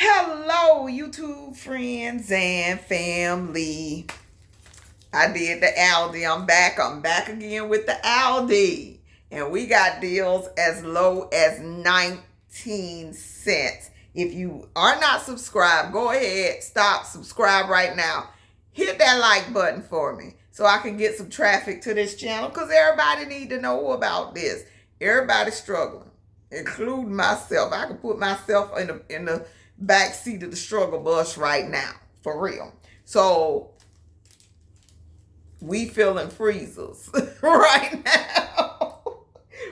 Hello, YouTube friends and family. I did the Aldi. I'm back. I'm back again with the Aldi. And we got deals as low as 19 cents. If you are not subscribed, go ahead, stop, subscribe right now. Hit that like button for me so I can get some traffic to this channel because everybody need to know about this. Everybody's struggling, including myself. I can put myself in the back seat of the struggle bus right now, for real. So we feeling freezers right now.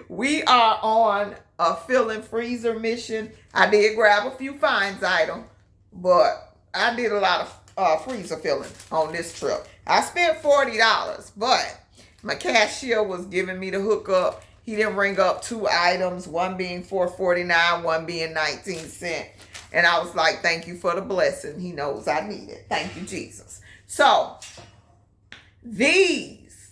We are on a filling freezer mission. I did grab a few finds items, but I did a lot of freezer filling on this trip. I spent $40, but my cashier was giving me the hookup. He didn't ring up 2 items, one being $4.49, one being 19 cents. And I was like, thank you for the blessing. He knows I need it. Thank you, Jesus. So, these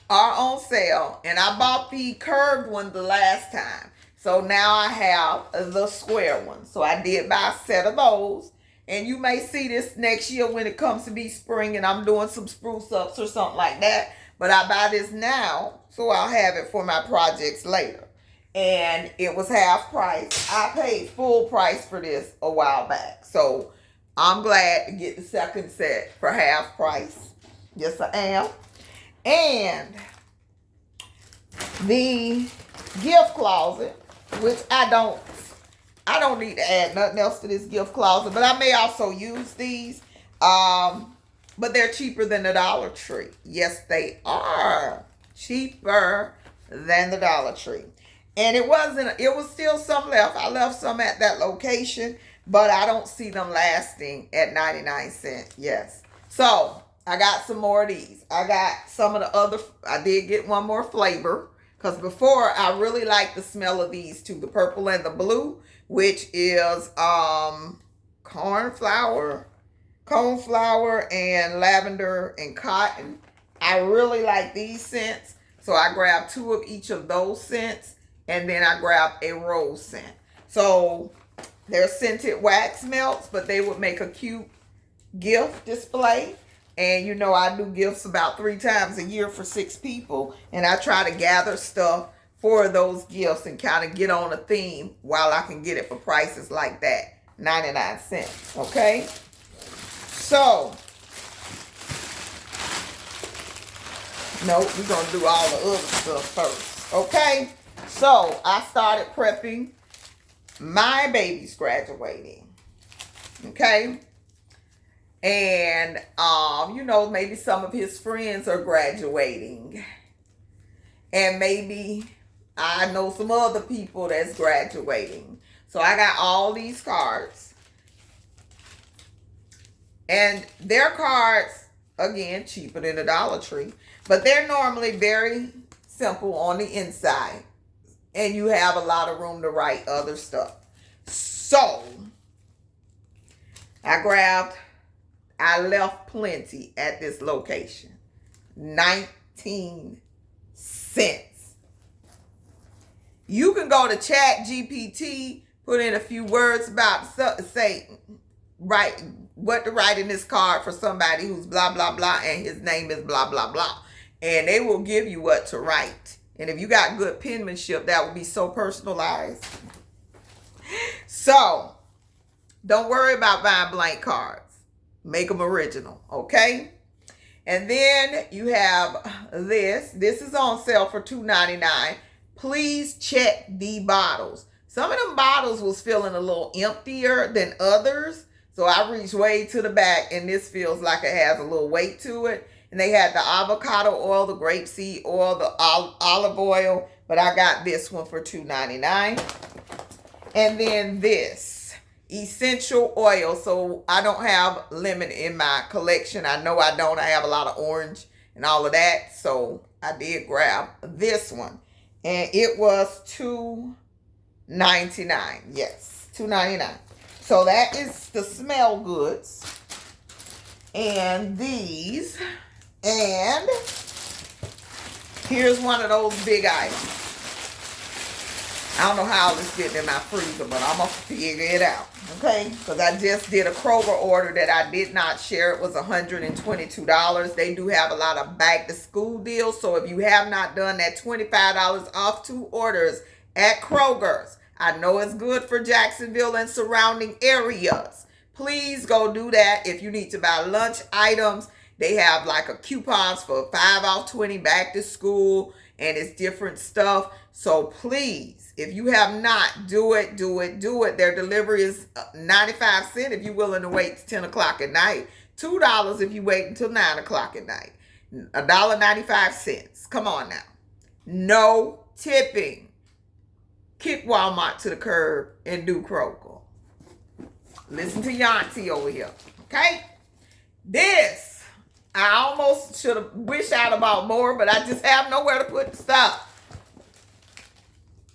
are on sale. And I bought the curved one the last time. So, now I have the square one. So, I did buy a set of those. And you may see this next year when it comes to be spring and I'm doing some spruce ups or something like that. But I buy this now, so I'll have it for my projects later. And it was half price. I paid full price for this a while back. So I'm glad to get the second set for half price. Yes, I am. And the gift closet, which I don't need to add nothing else to this gift closet, but I may also use these. But they're cheaper than the Dollar Tree. Yes, they are cheaper than the Dollar Tree. And it was still some left. I left some at that location, but I don't see them lasting at 99 cents. Yes. So I got some more of these. I got some of the other, I did get one more flavor because before I really liked the smell of these two, the purple and the blue, which is cornflower and lavender and cotton. I really like these scents. So I grabbed 2 of each of those scents. And then I grabbed a rose scent. So they're scented wax melts, but they would make a cute gift display. And you know, I do gifts about 3 times a year for 6 people. And I try to gather stuff for those gifts and kind of get on a theme while I can get it for prices like that. 99 cents. Okay? So, no, we're going to do all the other stuff first. Okay? So, I started prepping my baby's graduating. Okay? And, you know, maybe some of his friends are graduating. And maybe I know some other people that's graduating. So, I got all these cards. And their cards, again, cheaper than the Dollar Tree. But they're normally very simple on the inside. And you have a lot of room to write other stuff. So, I left plenty at this location. 19 cents. You can go to ChatGPT, put in a few words about, write what to write in this card for somebody who's blah, blah, blah, and his name is blah, blah, blah. And they will give you what to write. And if you got good penmanship, that would be so personalized. So, don't worry about buying blank cards. Make them original, okay? And then you have this. This is on sale for $2.99. Please check the bottles. Some of them bottles was feeling a little emptier than others. So I reached way to the back, and this feels like it has a little weight to it. And they had the avocado oil, the grapeseed oil, the olive oil. But I got this one for $2.99. And then this essential oil. So I don't have lemon in my collection. I know I don't. I have a lot of orange and all of that. So I did grab this one. And it was $2.99. Yes, $2.99. So that is the smell goods. And these. And here's one of those big items. I don't know how all this getting in my freezer, but I'm going to figure it out. Okay? Because I just did a Kroger order that I did not share. It was $122. They do have a lot of back to school deals. So if you have not done that, $25 off 2 orders at Kroger's. I know it's good for Jacksonville and surrounding areas. Please go do that. If you need to buy lunch items, they have like a coupons for 5 off 20 back to school, and it's different stuff. So please, if you have not, do it. Their delivery is 95 cents if you're willing to wait till 10 o'clock at night. $2 if you wait until 9 o'clock at night. $1.95. Come on now. No tipping. Kick Walmart to the curb and do Kroger. Listen to Yanti over here. Okay? This, I almost should have wished out about more, but I just have nowhere to put the stuff.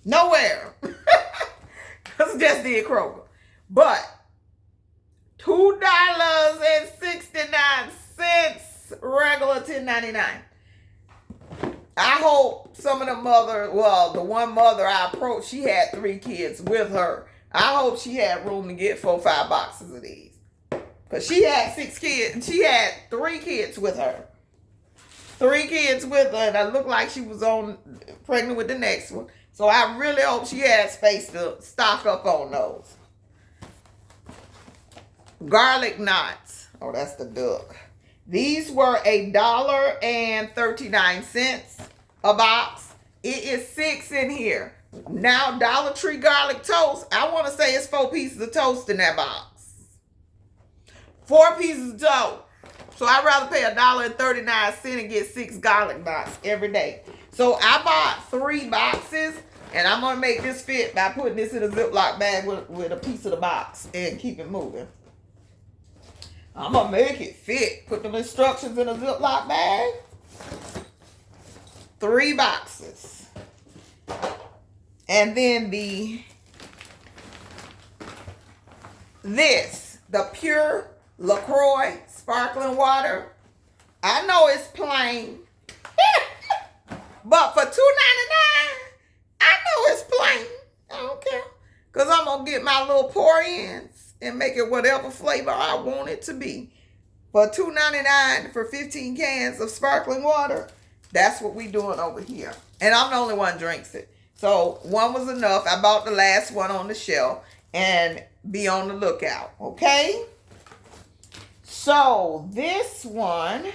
Nowhere. Because just did Kroger. But $2.69 regular $10.99. I hope some of the the one mother I approached, she had 3 kids with her. I hope she had room to get 4 or 5 boxes of these. Because she had 6 kids, and she had 3 kids with her. 3 kids with her, and it looked like she was pregnant with the next one. So I really hope she had space to stock up on those. Garlic knots. Oh, that's the duck. These were $1.39 a box. It is 6 in here. Now, Dollar Tree garlic toast, I want to say it's 4 pieces of toast in that box. 4 pieces of toast. So I'd rather pay $1.39 and get 6 garlic knots every day. So I bought 3 boxes, and I'm going to make this fit by putting this in a Ziploc bag with a piece of the box and keep it moving. I'm going to make it fit. Put them instructions in a Ziploc bag. 3 boxes. And then the pure LaCroix sparkling water. I know it's plain. But for $2.99, I know it's plain. I don't care. Because I'm going to get my little pour-ins and make it whatever flavor I want it to be. For $2.99 for 15 cans of sparkling water, that's what we doing over here. And I'm the only one drinks it. So 1 was enough. I bought the last one on the shelf, and be on the lookout. Okay? So this one,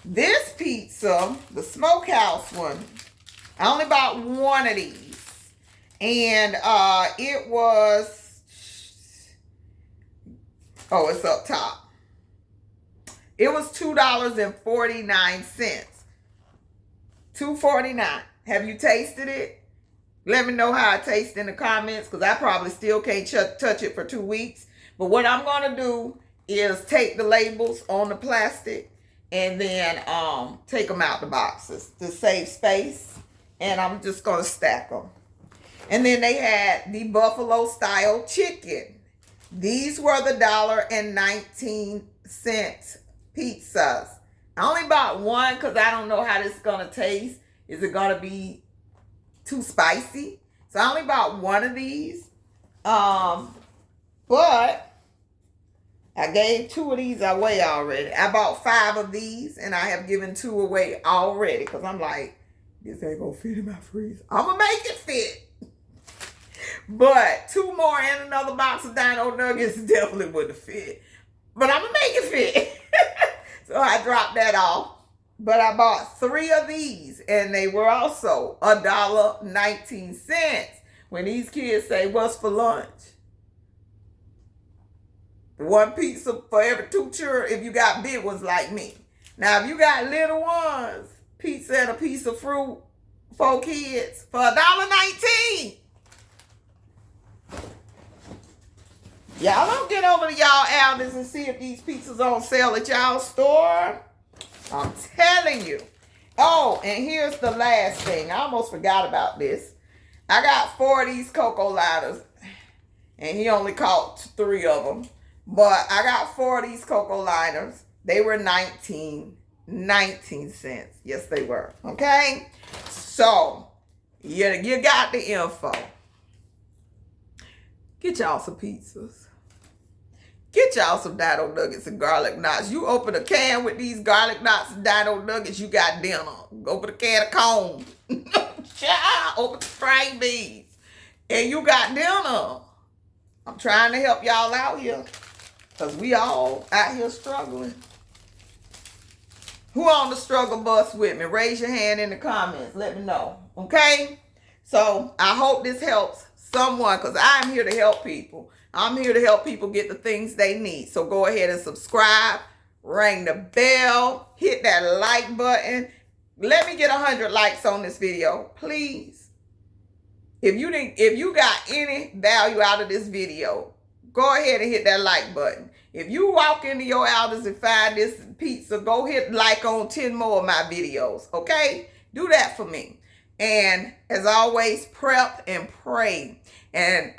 this pizza, the smokehouse one, I only bought 1 of these. And it was, it's up top. It was $2.49. $2.49. Have you tasted it? Let me know how it tastes in the comments, because I probably still can't touch it for 2 weeks. But what I'm going to do is take the labels on the plastic and then take them out the boxes to save space. And I'm just going to stack them. And then they had the buffalo style chicken. These were the $1.19 pizzas. I only bought 1 because I don't know how this is going to taste. Is it going to be too spicy? So I only bought 1 of these. But I gave 2 of these away already. I bought 5 of these, and I have given 2 away already because I'm like, this ain't going to fit in my freezer. I'm going to make it fit. But 2 more and another box of Dino Nuggets definitely wouldn't fit. But I'm going to make it fit. So I dropped that off. But I bought 3 of these, and they were also $1.19. When these kids say, what's for lunch? 1 pizza for every 2 children if you got big ones like me. Now, if you got little ones, pizza and a piece of fruit, 4 kids for $1.19. Y'all don't get over to y'all Aldi's and see if these pizzas on sale at y'all store. I'm telling you. Oh, and here's the last thing. I almost forgot about this. I got 4 of these cocoa lighters, and he only caught 3 of them. But I got 4 of these cocoa lighters. They were 19 cents. Yes, they were. Okay? So, Yeah, you got the info. Get y'all some pizzas. Get y'all some dino nuggets and garlic knots. You open a can with these garlic knots and dino nuggets, you got dinner. Open a can of corn. Child, open the fried beans. And you got dinner. I'm trying to help y'all out here. Because we all out here struggling. Who on the struggle bus with me? Raise your hand in the comments. Let me know. Okay? So I hope this helps someone, because I'm here to help people. I'm here to help people get the things they need. So go ahead and subscribe. Ring the bell. Hit that like button. Let me get 100 likes on this video, please. If you got any value out of this video, go ahead and hit that like button. If you walk into your Aldi's and find this pizza, go hit like on 10 more of my videos, okay? Do that for me. And as always, prep and pray. And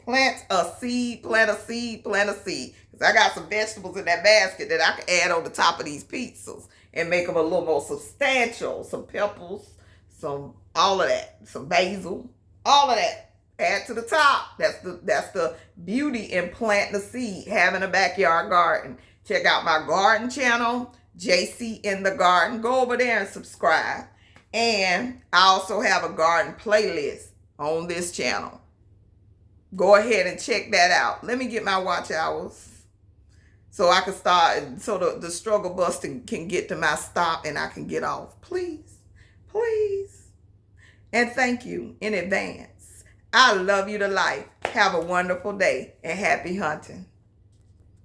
plant a seed, plant a seed, plant a seed. Because I got some vegetables in that basket that I can add on the top of these pizzas and make them a little more substantial. Some peppers, all of that. Some basil, all of that. Add to the top. That's the beauty in planting a seed, having a backyard garden. Check out my garden channel, JC in the Garden. Go over there and subscribe. And I also have a garden playlist on this channel. Go ahead and check that out. Let me get my watch hours so I can start, so the struggle bus can get to my stop and I can get off. Please, please. And thank you in advance. I love you to life. Have a wonderful day and happy hunting.